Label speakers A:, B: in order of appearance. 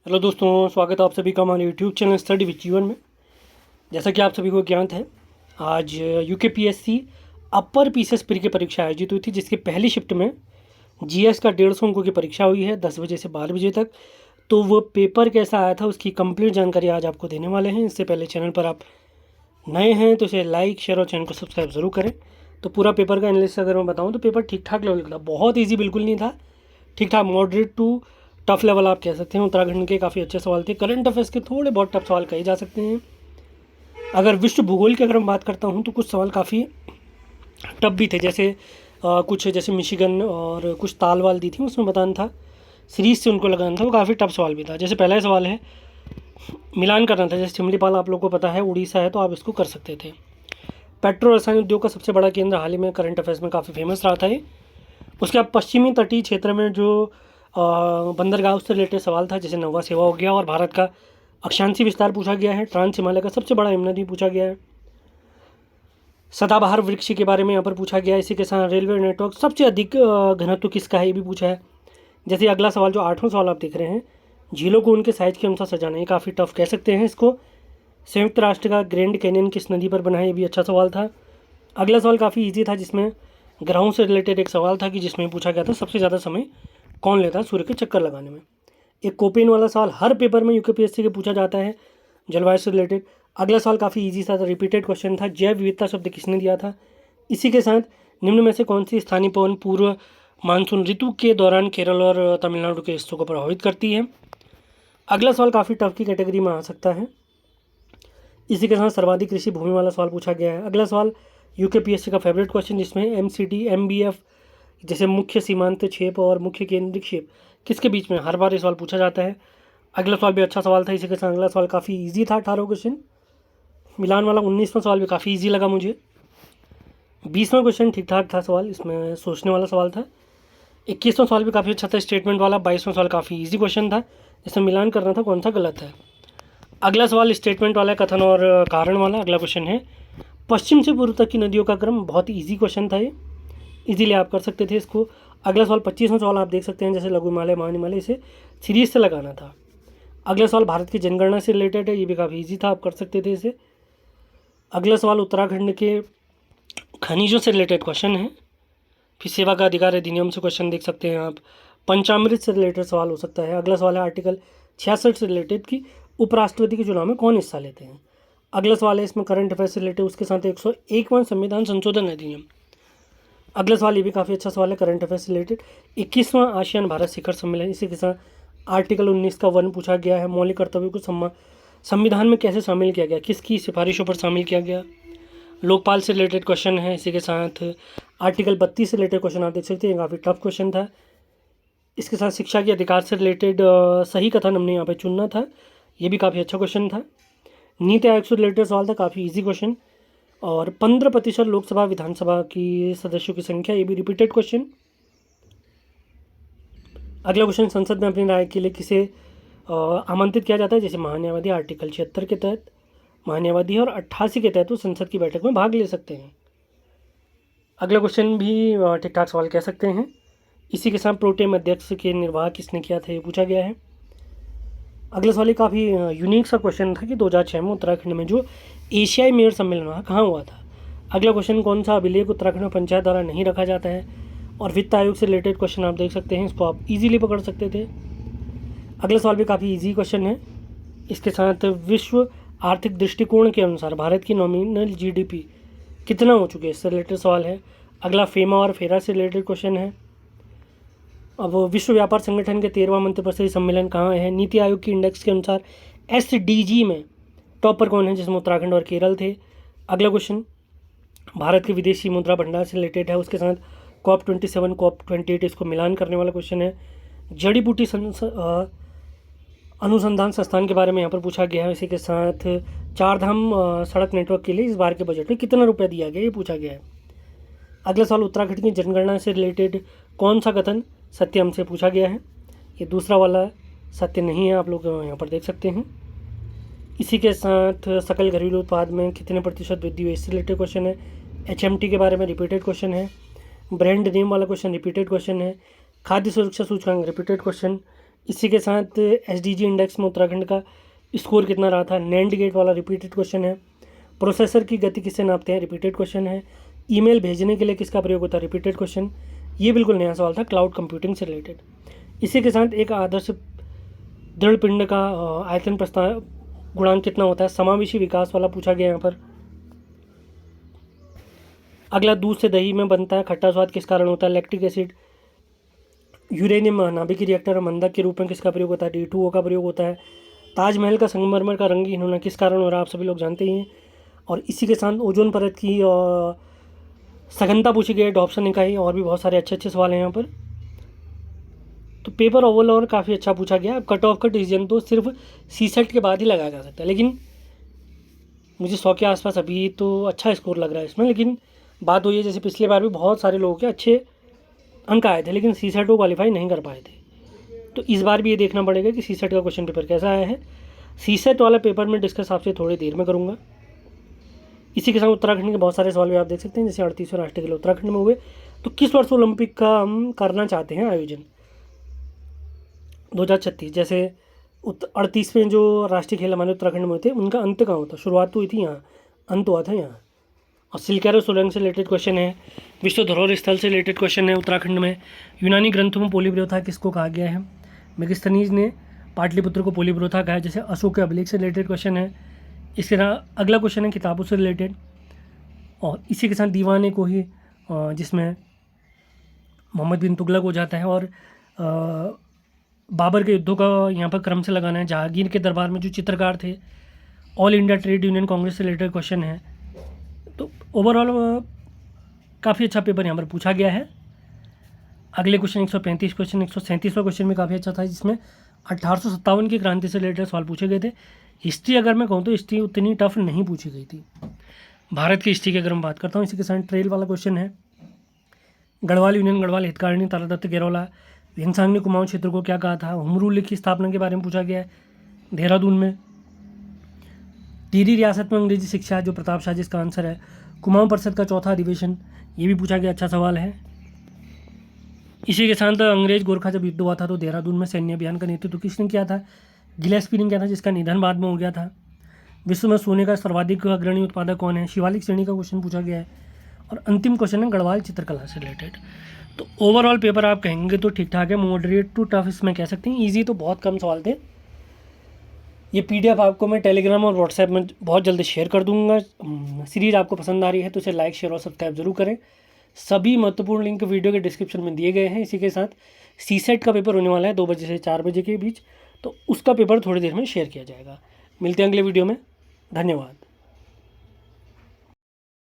A: Hello दोस्तों, स्वागत है आप सभी का हमारे यूट्यूब चैनल स्टडी विद जीवन में। जैसा कि आप सभी को ज्ञात है, आज यूकेपीएससी अपर पीसीएस प्री की परीक्षा आयोजित हुई थी, जिसकी पहली शिफ्ट में जीएस का 150 अंकों की परीक्षा हुई है 10 बजे से 12 बजे तक। तो वो पेपर कैसा आया था उसकी कंप्लीट जानकारी आज आपको देने वाले हैं। इससे पहले चैनल पर आप नए हैं तो इसे लाइक, शेयर और चैनल को सब्सक्राइब ज़रूर करें। तो पूरा पेपर का एनालिसिस अगर मैं बताऊँ तो पेपर ठीक ठाक लेवल का था, बहुत ईजी बिल्कुल नहीं था, ठीक ठाक मॉडरेट टू टफ लेवल आप कह सकते हैं। उत्तराखंड के काफ़ी अच्छे सवाल थे, करंट अफेयर्स के थोड़े बहुत टफ सवाल कहे जा सकते हैं। अगर विश्व भूगोल की अगर मैं बात करता हूँ तो कुछ सवाल काफ़ी टफ भी थे, जैसे कुछ जैसे मिशिगन और कुछ ताल वाल दी थी, उसमें बताना था, सीरीज से उनको लगाना था, वो काफ़ी टफ सवाल भी था। जैसे पहला सवाल है मिलान करना था, जैसे सिमलीपाल आप लोगों को पता है उड़ीसा है, तो आप इसको कर सकते थे। पेट्रो रसायन उद्योग का सबसे बड़ा केंद्र हाल ही में करंट अफेयर्स में काफ़ी फेमस रहा था ये। उसके बाद पश्चिमी तटीय क्षेत्र में जो बंदरगाह उससे रिलेटेड सवाल था, जैसे नौवा सेवा हो गया, और भारत का अक्षांशीय विस्तार पूछा गया है। ट्रांस हिमालय का सबसे बड़ा यमुना नदी पूछा गया है। सदाबहार वृक्ष के बारे में यहाँ पर पूछा गया है। इसी के साथ रेलवे नेटवर्क सबसे अधिक घनत्व किसका है ये भी पूछा है। जैसे अगला सवाल जो 8वां सवाल आप देख रहे हैं, झीलों को उनके साइज के अनुसार सजाना, ये काफ़ी टफ कह सकते हैं इसको। संयुक्त राष्ट्र का ग्रैंड कैनियन किस नदी पर बना है, ये भी अच्छा सवाल था। अगला सवाल काफ़ी ईजी था, जिसमें ग्रहों से रिलेटेड एक सवाल था कि जिसमें पूछा गया था सबसे ज़्यादा समय कौन लेता है सूर्य के चक्कर लगाने में। एक कोपेन वाला सवाल हर पेपर में यूकेपीएससी के पूछा जाता है, जलवायु से रिलेटेड। अगला सवाल काफ़ी इजी था, रिपीटेड क्वेश्चन था, जैव विविधता शब्द किसने दिया था। इसी के साथ निम्न में से कौन सी स्थानीय पवन पूर्व मानसून ऋतु के दौरान केरल और तमिलनाडु के हिस्सों को प्रभावित करती है। अगला सवाल काफ़ी टफ की कैटेगरी में आ सकता है। इसी के साथ सर्वाधिक कृषि भूमि वाला सवाल पूछा गया है। अगला सवाल यूकेपीएससी का फेवरेट क्वेश्चन, जिसमें एमसीटी एमबीएफ जैसे मुख्य सीमांत क्षेप और मुख्य केंद्रीय क्षेप किसके बीच में, हर बार ये सवाल पूछा जाता है। अगला सवाल भी अच्छा सवाल था। इसी के साथ अगला सवाल काफ़ी इजी था, 18 क्वेश्चन। मिलान वाला 19वां सवाल भी काफ़ी इजी लगा मुझे। 20वां क्वेश्चन ठीक ठाक था सवाल, इसमें सोचने वाला सवाल था। 21वां सवाल भी काफ़ी अच्छा था, स्टेटमेंट वाला। 22वां सवाल काफ़ी इजी क्वेश्चन था, इसमें मिलान करना था कौन सा गलत है। अगला सवाल स्टेटमेंट वाला, कथन और कारण वाला। अगला क्वेश्चन है पश्चिम से पूर्व तक की नदियों का क्रम, बहुत ईजी क्वेश्चन था ये, इजीली आप कर सकते थे इसको। अगला सवाल 25वां सवाल आप देख सकते हैं, जैसे लघु हिमालय महान हिमालय, इसे सीरीज से लगाना था। अगला सवाल भारत की जनगणना से रिलेटेड है, ये भी काफ़ी इजी था, आप कर सकते थे इसे। अगला सवाल उत्तराखंड के खनिजों से रिलेटेड क्वेश्चन है। फिर सेवा का अधिकार अधिनियम से क्वेश्चन देख सकते हैं आप। पंचामृत से रिलेटेड सवाल हो सकता है। अगला सवाल है आर्टिकल 66 से रिलेटेड कि उपराष्ट्रपति के चुनाव में कौन हिस्सा लेते हैं। अगला सवाल है इसमें करंट अफेयर से रिलेटेड, उसके साथ 101वां संविधान संशोधन अधिनियम। अगला सवाल ये भी काफ़ी अच्छा सवाल है करंट अफेयर से रिलेटेड, 21वां आसियान भारत शिखर सम्मेलन। इसी के साथ आर्टिकल 19 का 1 पूछा गया है, मौलिक कर्तव्यों को संविधान में कैसे शामिल किया गया, किसकी सिफारिशों पर शामिल किया गया। लोकपाल से रिलेटेड क्वेश्चन है। इसी के साथ आर्टिकल 32 से रिलेटेड क्वेश्चन आप देख सकते हैं, काफ़ी टफ क्वेश्चन था। इसके साथ शिक्षा के अधिकार से रिलेटेड सही कथन हमने यहाँ पे चुनना था, ये भी काफ़ी अच्छा क्वेश्चन था। नीति आयोग से रिलेटेड सवाल था, काफ़ी इजी क्वेश्चन। और 15% लोकसभा विधानसभा की सदस्यों की संख्या, ये भी रिपीटेड क्वेश्चन। अगला क्वेश्चन, संसद में अपनी राय के लिए किसे आमंत्रित किया जाता है, जैसे महान्यायवादी आर्टिकल 76 के तहत महान्यायवादी है, और 88 के तहत वो संसद की बैठक में भाग ले सकते हैं। अगला क्वेश्चन भी ठीक ठाक सवाल कह सकते हैं। इसी के साथ प्रोटेम अध्यक्ष के निर्वाह किसने किया था, ये पूछा गया है। अगला सवाल काफ़ी यूनिक सा क्वेश्चन था कि 2006 में उत्तराखंड में जो एशियाई मेयर सम्मेलन हुआ कहाँ हुआ था। अगला क्वेश्चन, कौन सा अभिलेख उत्तराखंड में पंचायत द्वारा नहीं रखा जाता है। और वित्त आयोग से रिलेटेड क्वेश्चन आप देख सकते हैं, इसको आप इजीली पकड़ सकते थे। अगला सवाल भी काफ़ी इजी क्वेश्चन है। इसके साथ विश्व आर्थिक दृष्टिकोण के अनुसार भारत की नॉमिनल जीडीपी कितना हो चुके हैं, इससे रिलेटेड सवाल है। अगला फेमा और फेरा से रिलेटेड क्वेश्चन है। अब विश्व व्यापार संगठन के 13वां मंत्रिपरिषद सम्मेलन कहाँ है। नीति आयोग की इंडेक्स के अनुसार एसडीजी में टॉप पर कौन है, जिसमें उत्तराखंड और केरल थे। अगला क्वेश्चन भारत के विदेशी मुद्रा भंडार से रिलेटेड है। उसके साथ COP27 COP28 इसको मिलान करने वाला क्वेश्चन है। जड़ी बूटी अनुसंधान संस्थान के बारे में यहाँ पर पूछा गया है। इसी के साथ चार धाम सड़क नेटवर्क के लिए इस बार के बजट में कितना रुपया दिया गया, ये पूछा गया है। अगला सवाल, उत्तराखंड की जनगणना से रिलेटेड कौन सा कथन सत्य हमसे पूछा गया है। ये दूसरा वाला सत्य नहीं है, आप लोग यहाँ पर देख सकते हैं। इसी के साथ सकल घरेलू उत्पाद में कितने प्रतिशत वृद्धि हुई, इससे रिलेटेड क्वेश्चन है। HMT के बारे में रिपीटेड क्वेश्चन है। ब्रांड नेम वाला क्वेश्चन रिपीटेड क्वेश्चन है। खाद्य सुरक्षा सूचकांक रिपीटेड क्वेश्चन। इसी के साथ एसडीजी इंडेक्स में उत्तराखंड का स्कोर कितना रहा था, नैंड गेट वाला रिपीटेड क्वेश्चन है। प्रोसेसर की गति किससे नापते हैं, रिपीटेड क्वेश्चन है। ईमेल भेजने के लिए किसका प्रयोग होता है, रिपीटेड क्वेश्चन। ये बिल्कुल नया सवाल था क्लाउड कंप्यूटिंग से रिलेटेड। इसी के साथ एक आदर्श दृढ़ पिंड का आयतन प्रस्ताव गुणांक कितना होता है, समावेशी विकास वाला पूछा गया यहाँ पर। अगला, दूध से दही में बनता है खट्टा स्वाद किस कारण होता है, लैक्टिक एसिड। यूरेनियम नाभिक रिएक्टर मंदक के रूप में किसका प्रयोग होता है, D2O का प्रयोग होता है। ताजमहल का संगमरमर का रंगीन होना किस कारण हो रहा है, आप सभी लोग जानते ही हैं। और इसी के साथ ओजोन परत की सघनता पूछी गई है, डॉप्सन इकाई। और भी बहुत सारे अच्छे अच्छे सवाल हैं यहाँ पर। तो पेपर ओवरऑल काफ़ी अच्छा पूछा गया। कट ऑफ का डिसीजन तो सिर्फ CSET के बाद ही लगाया जा सकता है, लेकिन मुझे 100 के आसपास अभी तो अच्छा स्कोर लग रहा है इसमें। लेकिन बात वही है, जैसे पिछले बार भी बहुत सारे लोगों के अच्छे अंक आए थे, लेकिन CSET को क्वालिफाई नहीं कर पाए थे। तो इस बार भी ये देखना पड़ेगा कि CSET का क्वेश्चन पेपर कैसा आया है। CSET वाला पेपर में डिस्कस आपसे थोड़ी देर में करूँगा। इसी के साथ उत्तराखंड के बहुत सारे सवाल भी आप देख सकते हैं, जैसे 38वें राष्ट्रीय खेल उत्तराखंड में हुए। तो किस वर्ष ओलंपिक का हम करना चाहते हैं आयोजन, 2036। जैसे 38वें जो राष्ट्रीय खेल हमारे उत्तराखंड में हुए थे, उनका अंत कहाँ होता, शुरुआत तो हुई थी यहाँ, अंत हुआ था यहाँ। और सिलकर सुरंग से रिलेटेड क्वेश्चन है। विश्व धरोहर स्थल से रिलेटेड क्वेश्चन है उत्तराखंड में। यूनानी ग्रंथों में पोली प्रथा किसको कहा गया है, मेगिस्थनीज ने पाटलिपुत्र को पोली प्रथा कहा है। जैसे अशोक के अभिलेख से रिलेटेड क्वेश्चन है। इसके साथ अगला क्वेश्चन है किताबों से रिलेटेड। और इसी के साथ दीवाने को ही जिसमें मोहम्मद बिन तुगलक हो जाता है। और बाबर के युद्धों का यहाँ पर क्रम से लगाना है। जहांगीर के दरबार में जो चित्रकार थे, all India trade union Congress से रिलेटेड क्वेश्चन है। तो ओवरऑल काफ़ी अच्छा पेपर यहाँ पर पूछा गया है। अगले क्वेश्चन 135 क्वेश्चन, 137वां क्वेश्चन भी काफ़ी अच्छा था, जिसमें 1857 की क्रांति से रिलेटेड सवाल पूछे गए थे। हिस्ट्री अगर मैं कहूँ तो हिस्ट्री उतनी टफ नहीं पूछी गई थी, भारत की हिस्ट्री की अगर मैं बात करता हूँ। इसी के साथ ट्रेल वाला क्वेश्चन है। गढ़वाल यूनियन, गढ़वाल हितकारिणी, तारादत्त गेरौला, भीमसांग ने कुमाऊं क्षेत्र को क्या कहा था। होम रूल की स्थापना के बारे में पूछा गया है, देहरादून में। टिहरी रियासत में अंग्रेजी शिक्षा, जो प्रताप शाह जिसका आंसर है। कुमाऊं परिषद का चौथा अधिवेशन, ये भी पूछा गया, अच्छा सवाल है। इसी के साथ अंग्रेज गोरखा जब युद्ध हुआ था तो देहरादून में सैन्य अभियान का नेतृत्व किसने किया था, गिलेस्पी ने किया था, जिसका निधन बाद में हो गया था। विश्व में सोने का सर्वाधिक अग्रणी उत्पादक कौन है, शिवालिक श्रेणी का क्वेश्चन पूछा गया है। और अंतिम क्वेश्चन है गढ़वाल चित्रकला से रिलेटेड। तो ओवरऑल पेपर आप कहेंगे तो ठीक ठाक है, मॉडरेट टू टफ इसमें कह सकते हैं। ईजी तो बहुत कम सवाल थे। ये PDF आपको मैं टेलीग्राम और व्हाट्सएप में बहुत जल्दी शेयर कर दूंगा। सीरीज़ आपको पसंद आ रही है तो इसे लाइक, शेयर और सब्सक्राइब जरूर करें। सभी महत्वपूर्ण लिंक वीडियो के डिस्क्रिप्शन में दिए गए हैं। इसी के साथ CSET का पेपर होने वाला है 2 बजे से 4 बजे के बीच, तो उसका पेपर थोड़ी देर में शेयर किया जाएगा। मिलते हैं अगले वीडियो में, धन्यवाद।